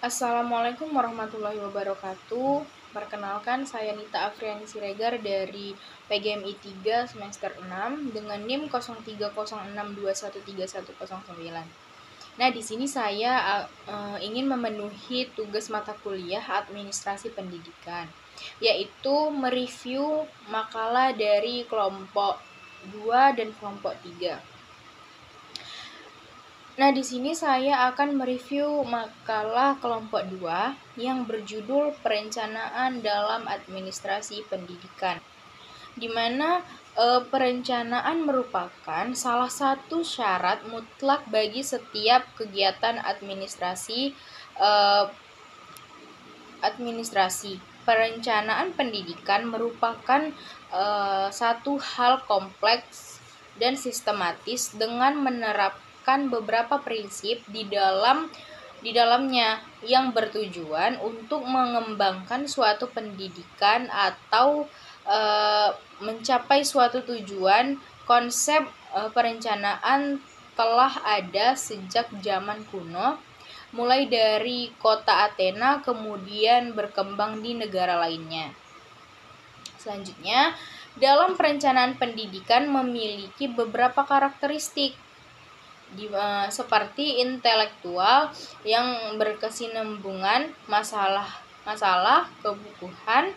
Assalamualaikum warahmatullahi wabarakatuh. Perkenalkan, saya Nita Afriani Siregar dari PGMI 3 semester 6 dengan NIM 0306213109. Nah, di sini saya ingin memenuhi tugas mata kuliah Administrasi Pendidikan, yaitu mereview makalah dari kelompok 2 dan kelompok 3. Nah, di sini saya akan mereview makalah kelompok 2 yang berjudul Perencanaan dalam Administrasi Pendidikan, di mana perencanaan merupakan salah satu syarat mutlak bagi setiap kegiatan administrasi. Perencanaan pendidikan merupakan satu hal kompleks dan sistematis dengan menerapkan beberapa prinsip di dalamnya yang bertujuan untuk mengembangkan suatu pendidikan atau mencapai suatu tujuan. Konsep perencanaan telah ada sejak zaman kuno, mulai dari kota Athena kemudian berkembang di negara lainnya. Selanjutnya, dalam perencanaan pendidikan memiliki beberapa karakteristik seperti intelektual yang berkesinambungan, masalah, kebutuhan,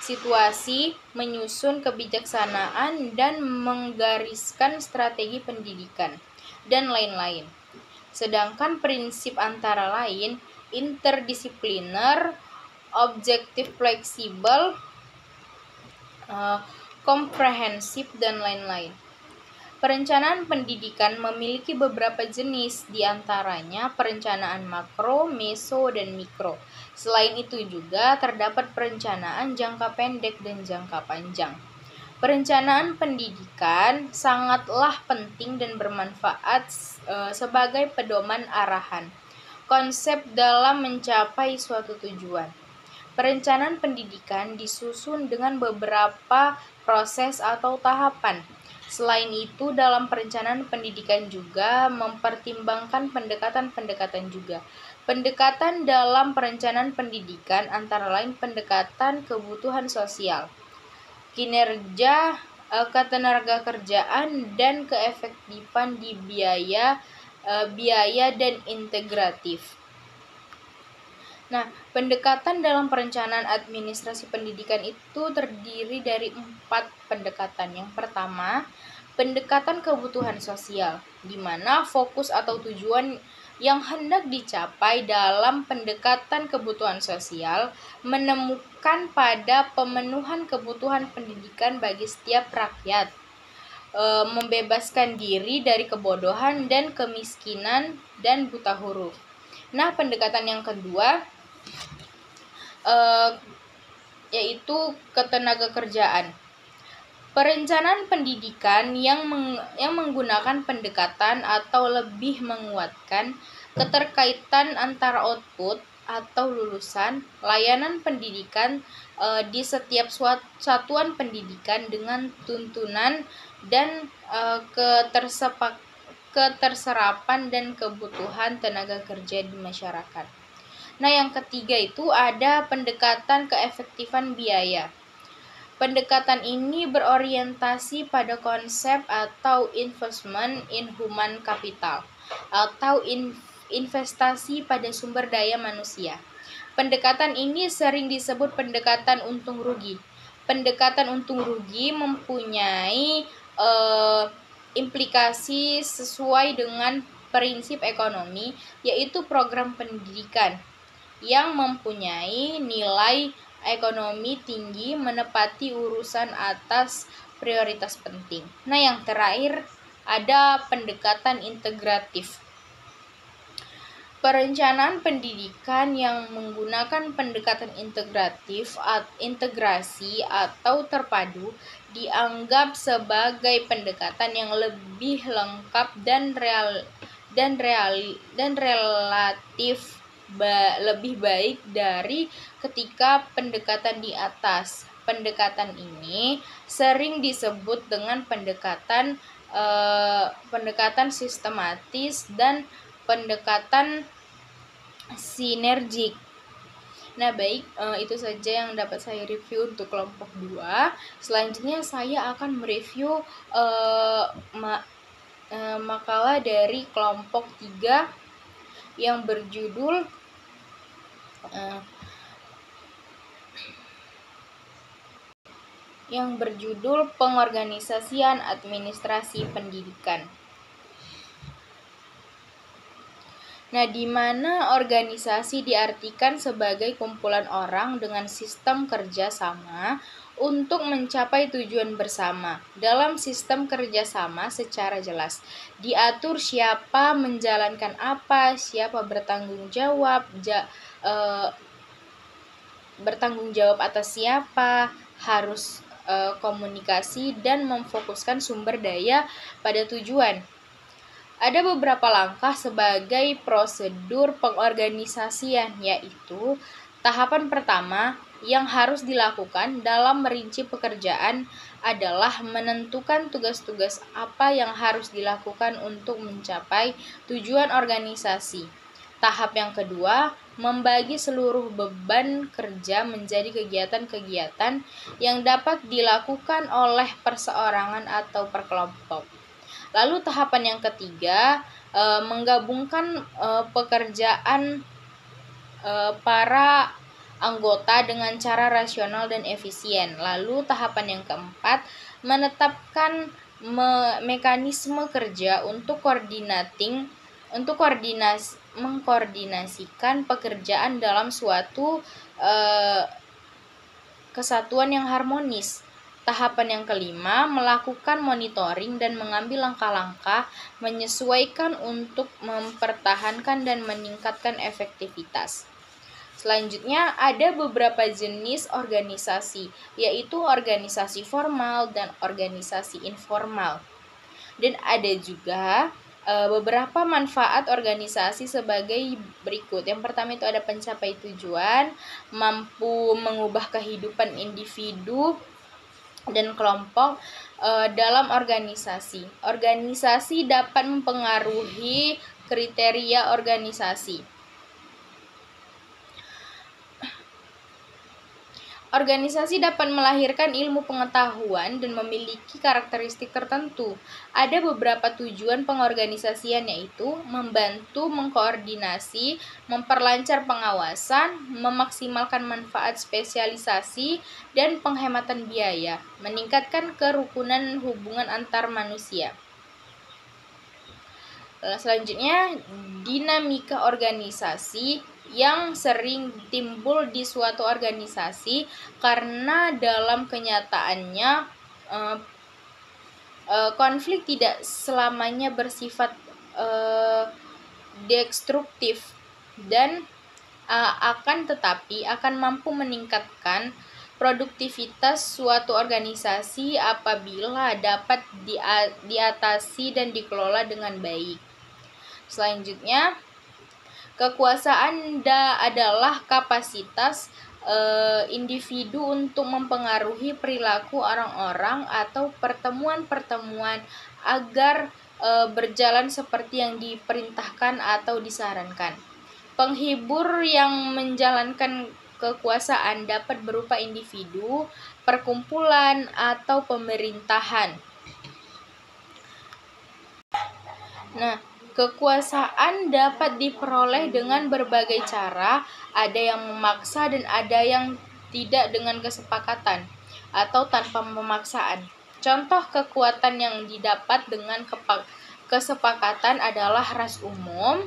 situasi, menyusun kebijaksanaan, dan menggariskan strategi pendidikan, dan lain-lain. Sedangkan prinsip antara lain interdisipliner, objektif fleksibel, komprehensif, dan lain-lain. Perencanaan pendidikan memiliki beberapa jenis, diantaranya perencanaan makro, meso, dan mikro. Selain itu juga terdapat perencanaan jangka pendek dan jangka panjang. Perencanaan pendidikan sangatlah penting dan bermanfaat sebagai pedoman arahan konsep dalam mencapai suatu tujuan. Perencanaan pendidikan disusun dengan beberapa proses atau tahapan. Selain itu, dalam perencanaan pendidikan juga mempertimbangkan pendekatan-pendekatan juga. Pendekatan dalam perencanaan pendidikan antara lain pendekatan kebutuhan sosial, kinerja, ketenagakerjaan, dan keefektifan di biaya dan integratif. Nah, pendekatan dalam perencanaan administrasi pendidikan itu terdiri dari 4 pendekatan. Yang pertama, pendekatan kebutuhan sosial, di mana fokus atau tujuan yang hendak dicapai dalam pendekatan kebutuhan sosial menemukan pada pemenuhan kebutuhan pendidikan bagi setiap rakyat, membebaskan diri dari kebodohan dan kemiskinan dan buta huruf. Nah, pendekatan yang kedua yaitu ketenagakerjaan. Perencanaan pendidikan yang menggunakan pendekatan atau lebih menguatkan keterkaitan antara output atau lulusan layanan pendidikan di setiap satuan pendidikan dengan tuntunan dan keterserapan dan kebutuhan tenaga kerja di masyarakat. Nah, yang ketiga itu ada pendekatan keefektifan biaya. Pendekatan ini berorientasi pada konsep atau investment in human capital atau investasi pada sumber daya manusia. Pendekatan ini sering disebut pendekatan untung rugi. Pendekatan untung rugi mempunyai implikasi sesuai dengan prinsip ekonomi, yaitu program pendidikan yang mempunyai nilai ekonomi tinggi menepati urusan atas prioritas penting. Nah, yang terakhir ada pendekatan integratif. Perencanaan pendidikan yang menggunakan pendekatan integrasi atau terpadu dianggap sebagai pendekatan yang lebih lengkap dan relatif lebih baik dari ketika pendekatan di atas. Pendekatan ini sering disebut dengan pendekatan sistematis dan pendekatan sinergik. Nah, baik, itu saja yang dapat saya review untuk kelompok 2. Selanjutnya saya akan mereview makalah dari kelompok 3 yang berjudul Pengorganisasian Administrasi Pendidikan. Nah, di mana organisasi diartikan sebagai kumpulan orang dengan sistem kerja sama untuk mencapai tujuan bersama. Dalam sistem kerjasama secara jelas diatur siapa menjalankan apa, siapa bertanggung jawab, bertanggung jawab atas siapa, harus komunikasi dan memfokuskan sumber daya pada tujuan. Ada beberapa langkah sebagai prosedur pengorganisasian, yaitu tahapan pertama yang harus dilakukan dalam merinci pekerjaan adalah menentukan tugas-tugas apa yang harus dilakukan untuk mencapai tujuan organisasi. Tahap yang kedua, membagi seluruh beban kerja menjadi kegiatan-kegiatan yang dapat dilakukan oleh perseorangan atau per kelompok. Lalu tahapan yang ketiga, menggabungkan pekerjaan para anggota dengan cara rasional dan efisien. Lalu tahapan yang keempat, menetapkan mekanisme kerja untuk mengkoordinasikan pekerjaan dalam suatu kesatuan yang harmonis. Tahapan yang kelima, melakukan monitoring dan mengambil langkah-langkah menyesuaikan untuk mempertahankan dan meningkatkan efektivitas. Selanjutnya, ada beberapa jenis organisasi, yaitu organisasi formal dan organisasi informal. Dan ada juga beberapa manfaat organisasi sebagai berikut. Yang pertama itu ada pencapai tujuan, mampu mengubah kehidupan individu dan kelompok dalam organisasi. Organisasi dapat mempengaruhi kriteria organisasi. Organisasi dapat melahirkan ilmu pengetahuan dan memiliki karakteristik tertentu. Ada beberapa tujuan pengorganisasian, yaitu membantu mengkoordinasi, memperlancar pengawasan, memaksimalkan manfaat spesialisasi dan penghematan biaya, meningkatkan kerukunan hubungan antar manusia. Selanjutnya, dinamika organisasi yang sering timbul di suatu organisasi karena dalam kenyataannya konflik tidak selamanya bersifat destruktif dan akan tetapi akan mampu meningkatkan produktivitas suatu organisasi apabila dapat diatasi dan dikelola dengan baik. Selanjutnya, kekuasaan adalah kapasitas individu untuk mempengaruhi perilaku orang-orang atau pertemuan-pertemuan agar berjalan seperti yang diperintahkan atau disarankan. Penghibur yang menjalankan kekuasaan dapat berupa individu, perkumpulan, atau pemerintahan. Nah, kekuasaan dapat diperoleh dengan berbagai cara, ada yang memaksa dan ada yang tidak dengan kesepakatan atau tanpa pemaksaan. Contoh kekuatan yang didapat dengan kesepakatan adalah ras umum,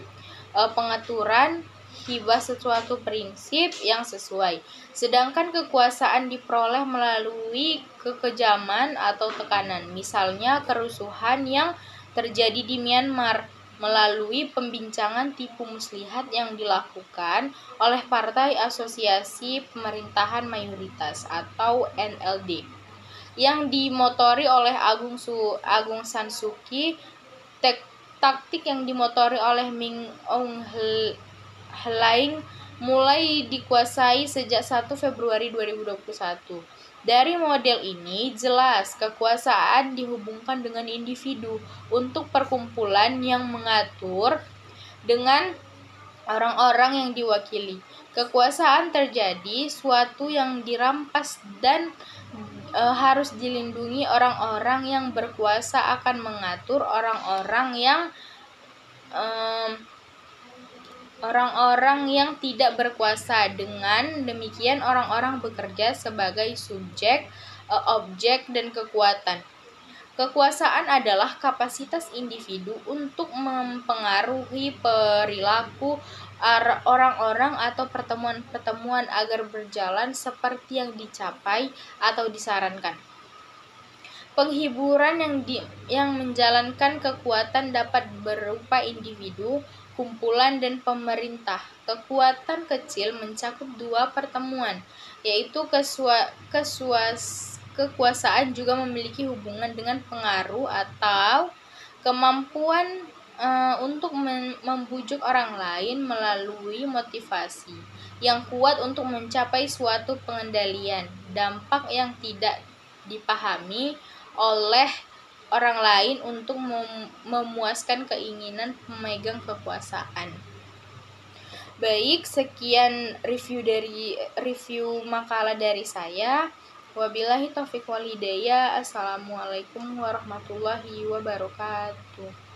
pengaturan, hibah sesuatu prinsip yang sesuai. Sedangkan kekuasaan diperoleh melalui kekejaman atau tekanan, misalnya kerusuhan yang terjadi di Myanmar melalui pembincangan tipu muslihat yang dilakukan oleh Partai Asosiasi Pemerintahan Mayoritas atau NLD yang dimotori oleh Aung San Suu Kyi. Taktik yang dimotori oleh Min Aung Hlaing mulai dikuasai sejak 1 Februari 2021. Dari model ini jelas kekuasaan dihubungkan dengan individu untuk perkumpulan yang mengatur dengan orang-orang yang diwakili. Kekuasaan terjadi suatu yang dirampas dan harus dilindungi. Orang-orang yang berkuasa akan mengatur orang-orang yang tidak berkuasa. Dengan demikian orang-orang bekerja sebagai subjek, objek, dan kekuatan. Kekuasaan adalah kapasitas individu untuk mempengaruhi perilaku orang-orang atau pertemuan-pertemuan agar berjalan seperti yang dicapai atau disarankan. Penghiburan yang menjalankan kekuatan dapat berupa individu, kumpulan, dan pemerintah. Kekuatan kecil mencakup dua pertemuan, yaitu kekuasaan juga memiliki hubungan dengan pengaruh atau kemampuan untuk membujuk orang lain melalui motivasi yang kuat untuk mencapai suatu pengendalian. Dampak yang tidak dipahami oleh orang lain untuk memuaskan keinginan pemegang kekuasaan. Baik, sekian review makalah dari saya. Wabillahi taufiq wal hidayah. Assalamualaikum warahmatullahi wabarakatuh.